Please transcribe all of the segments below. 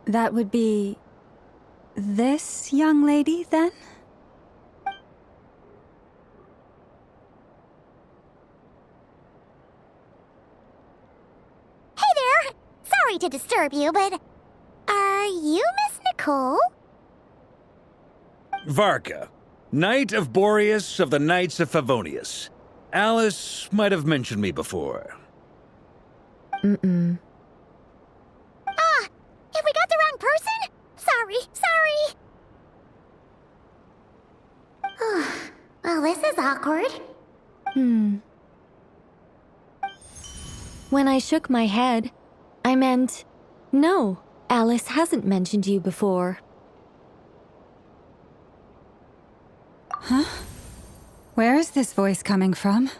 That would be... this young lady, then? Hey there! Sorry to disturb you, but... are you Miss Nicole? Varka, Knight of Boreas of the Knights of Favonius. Alice might have mentioned me before. Mm-mm. Ah! Have we got the wrong person? Sorry. Well, this is awkward. When I shook my head, I meant, no, Alice hasn't mentioned you before. Huh? Where is this voice coming from?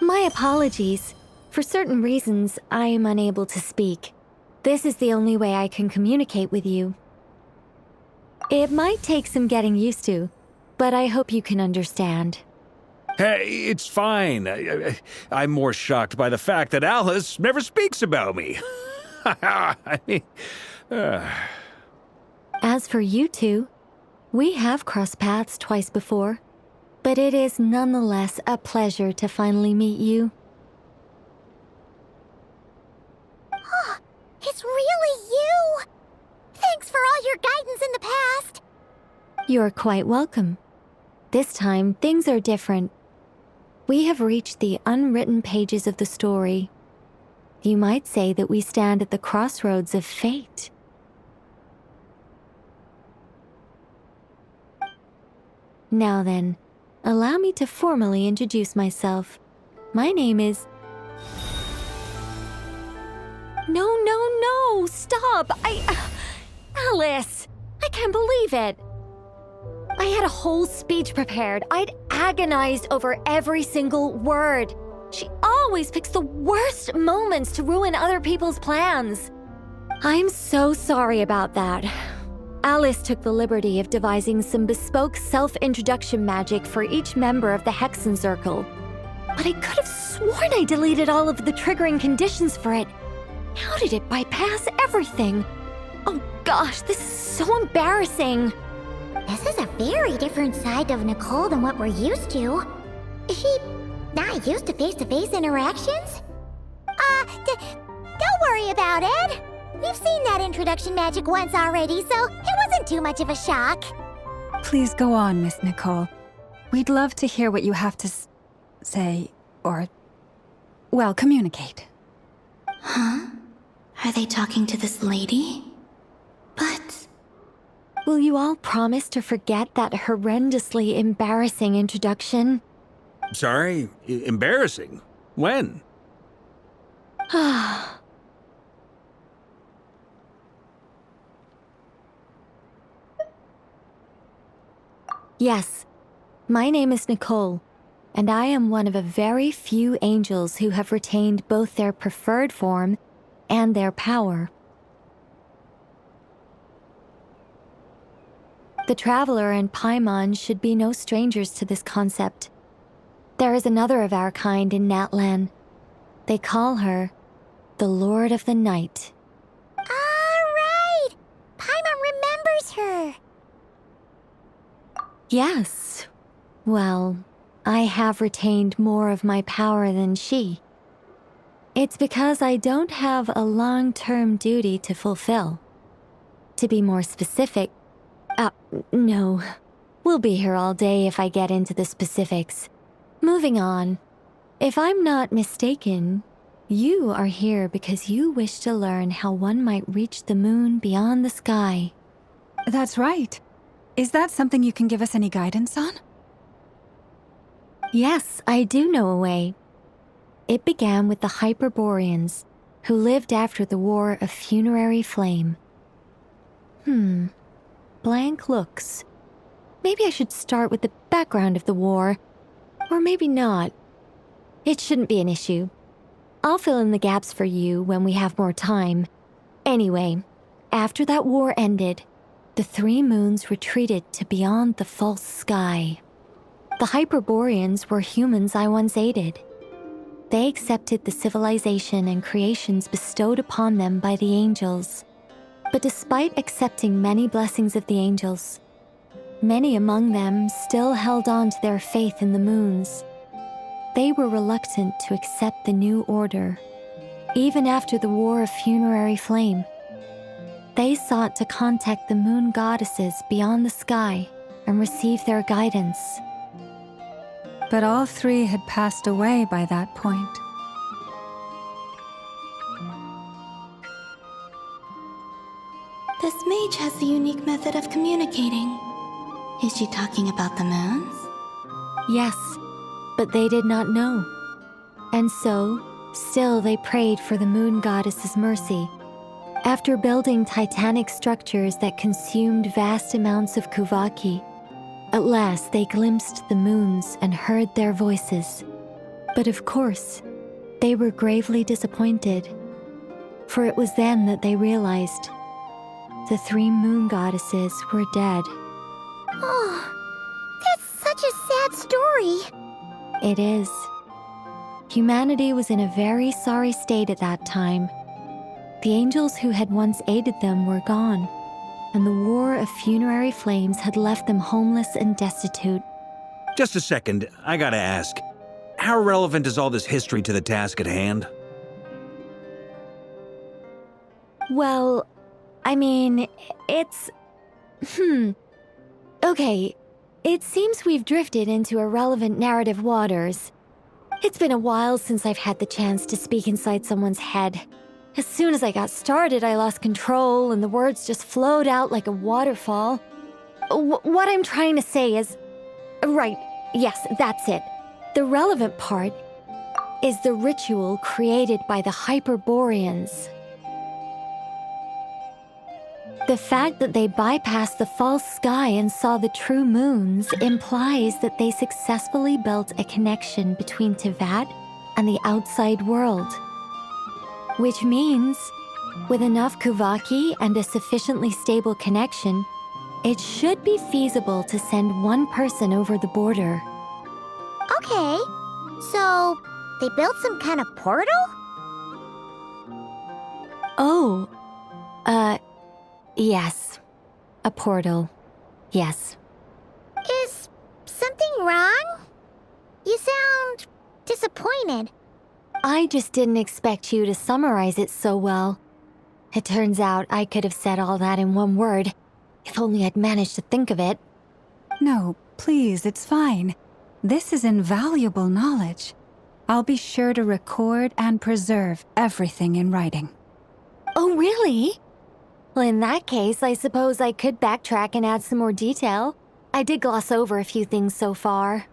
My apologies. For certain reasons, I am unable to speak. This is the only way I can communicate with you. It might take some getting used to, but I hope you can understand. Hey, it's fine. I'm more shocked by the fact that Alice never speaks about me. I mean, As for you two, we have crossed paths twice before, but it is nonetheless a pleasure to finally meet you. It's really you! Thanks for all your guidance in the past! You're quite welcome. This time, things are different. We have reached the unwritten pages of the story. You might say that we stand at the crossroads of fate. Now then, allow me to formally introduce myself. My name is... No, stop! Alice! I can't believe it! I had a whole speech prepared. I'd agonized over every single word. She always picks the worst moments to ruin other people's plans. I'm so sorry about that. Alice took the liberty of devising some bespoke self-introduction magic for each member of the Hexen Circle. But I could have sworn I deleted all of the triggering conditions for it. How did it bypass everything? Oh gosh, this is so embarrassing. This is a very different side of Nicole than what we're used to. Is she not used to face-to-face interactions? Don't worry about it. We've seen that introduction magic once already, so it wasn't too much of a shock. Please go on, Miss Nicole. We'd love to hear what you have to say, or... well, communicate. Huh? Are they talking to this lady? But... Will you all promise to forget that horrendously embarrassing introduction? sorry, embarrassing. When? Yes, my name is Nicole, and I am one of a very few angels who have retained both their preferred form and their power. The Traveler and Paimon should be no strangers to this concept. There is another of our kind in Natlan. They call her the Lord of the Night. All right! Paimon remembers her! Yes. Well, I have retained more of my power than she. It's because I don't have a long-term duty to fulfill. To be more specific, no. We'll be here all day if I get into the specifics. Moving on. If I'm not mistaken, you are here because you wish to learn how one might reach the moon beyond the sky. That's right. Is that something you can give us any guidance on? Yes, I do know a way. It began with the Hyperboreans, who lived after the War of Funerary Flame. Blank looks. Maybe I should start with the background of the war. Or maybe not. It shouldn't be an issue. I'll fill in the gaps for you when we have more time. Anyway, after that war ended, the three moons retreated to beyond the false sky. The Hyperboreans were humans I once aided. They accepted the civilization and creations bestowed upon them by the angels. But despite accepting many blessings of the angels, many among them still held on to their faith in the moons. They were reluctant to accept the new order, even after the War of Funerary Flame. They sought to contact the moon goddesses beyond the sky and receive their guidance. But all three had passed away by that point. This mage has a unique method of communicating. Is she talking about the moons? Yes, but they did not know. And so, still they prayed for the moon goddess's mercy. After building titanic structures that consumed vast amounts of Kuvaki, at last they glimpsed the moons and heard their voices. But of course, they were gravely disappointed, for it was then that they realized the three moon goddesses were dead. Oh, that's such a sad story. It is. Humanity was in a very sorry state at that time. The angels who had once aided them were gone, and the War of Funerary Flames had left them homeless and destitute. Just a second, I gotta ask. How relevant is all this history to the task at hand? Well, I mean, it's... Okay, it seems we've drifted into irrelevant narrative waters. It's been a while since I've had the chance to speak inside someone's head. As soon as I got started, I lost control and the words just flowed out like a waterfall. What I'm trying to say is... Right, yes, that's it. The relevant part is the ritual created by the Hyperboreans. The fact that they bypassed the false sky and saw the true moons implies that they successfully built a connection between Tevat and the outside world. Which means, with enough Kuvaki and a sufficiently stable connection, it should be feasible to send one person over the border. Okay, so they built some kind of portal? Oh, yes. A portal. Yes. Is something wrong? You sound disappointed. I just didn't expect you to summarize it so well. It turns out I could have said all that in one word, if only I'd managed to think of it. No, please, it's fine. This is invaluable knowledge. I'll be sure to record and preserve everything in writing. Oh, really? Well, in that case, I suppose I could backtrack and add some more detail. I did gloss over a few things so far.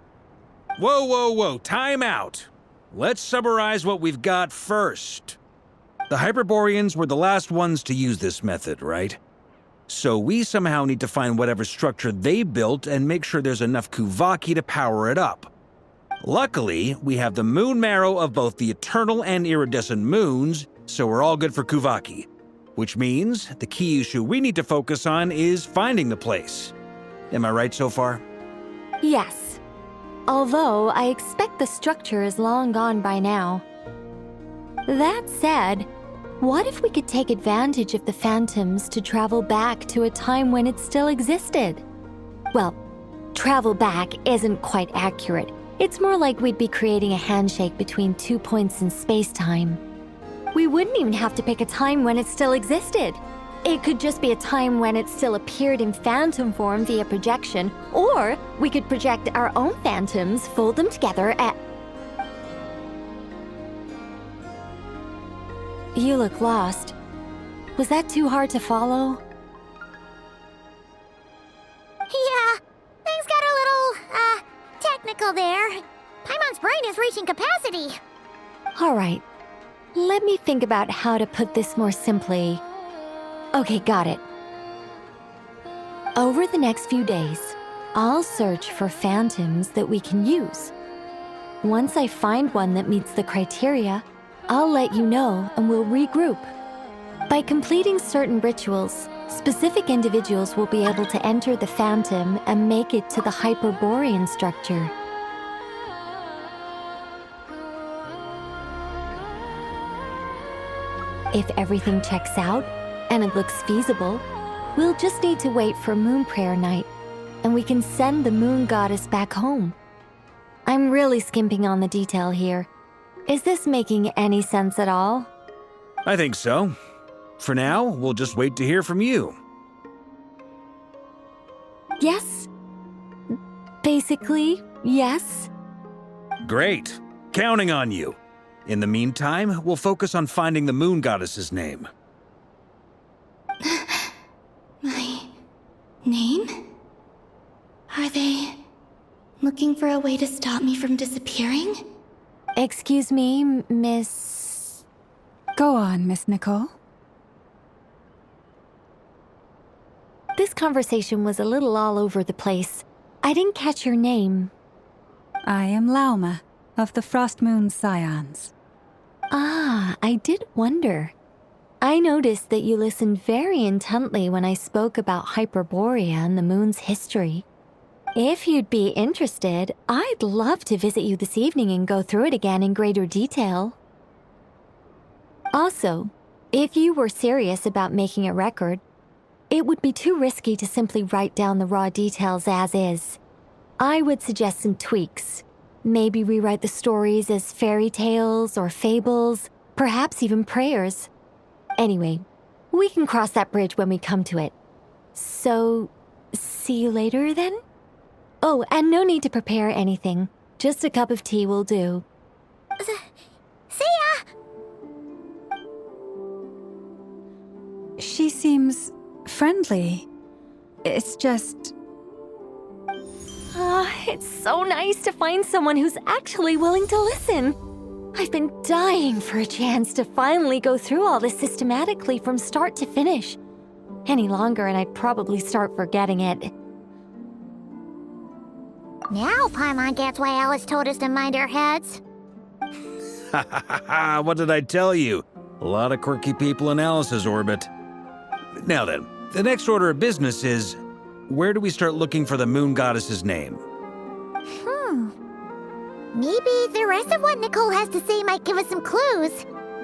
Whoa, time out. Let's summarize what we've got first. The Hyperboreans were the last ones to use this method, right? So we somehow need to find whatever structure they built and make sure there's enough Kuvaki to power it up. Luckily, we have the moon marrow of both the eternal and iridescent moons, so we're all good for Kuvaki. Which means the key issue we need to focus on is finding the place. Am I right so far? Yes. Although I expect the structure is long gone by now. That said, what if we could take advantage of the phantoms to travel back to a time when it still existed? Well, travel back isn't quite accurate. It's more like we'd be creating a handshake between 2 points in space-time. We wouldn't even have to pick a time when it still existed. It could just be a time when it still appeared in phantom form via projection, or we could project our own phantoms, fold them together, and... You look lost. Was that too hard to follow? Yeah, things got a little, technical there. Paimon's brain is reaching capacity. All right. Let me think about how to put this more simply. Okay, got it. Over the next few days, I'll search for phantoms that we can use. Once I find one that meets the criteria, I'll let you know and we'll regroup. By completing certain rituals, specific individuals will be able to enter the phantom and make it to the Hyperborean structure. If everything checks out, and it looks feasible. We'll just need to wait for moon prayer night, and we can send the moon goddess back home. I'm really skimping on the detail here. Is this making any sense at all? I think so. For now, we'll just wait to hear from you. Yes. Basically, yes. Great. Counting on you. In the meantime, we'll focus on finding the moon goddess's name. My name? Are they looking for a way to stop me from disappearing? Excuse me, Miss... Go on, Miss Nicole. This conversation was a little all over the place. I didn't catch your name. I am Lauma, of the Frost Moon Scions. Ah, I did wonder. I noticed that you listened very intently when I spoke about Hyperborea and the moon's history. If you'd be interested, I'd love to visit you this evening and go through it again in greater detail. Also, if you were serious about making a record, it would be too risky to simply write down the raw details as is. I would suggest some tweaks. Maybe rewrite the stories as fairy tales or fables, perhaps even prayers. Anyway, we can cross that bridge when we come to it. So, see you later then? Oh, and no need to prepare anything. Just a cup of tea will do. See ya! She seems friendly. It's just... It's so nice to find someone who's actually willing to listen. I've been dying for a chance to finally go through all this systematically from start to finish. Any longer and I'd probably start forgetting it. Now Paimon gets why Alice told us to mind our heads. Ha ha ha ha! What did I tell you? A lot of quirky people in Alice's orbit. Now then, the next order of business is... where do we start looking for the moon goddess's name? Maybe the rest of what Nicole has to say might give us some clues.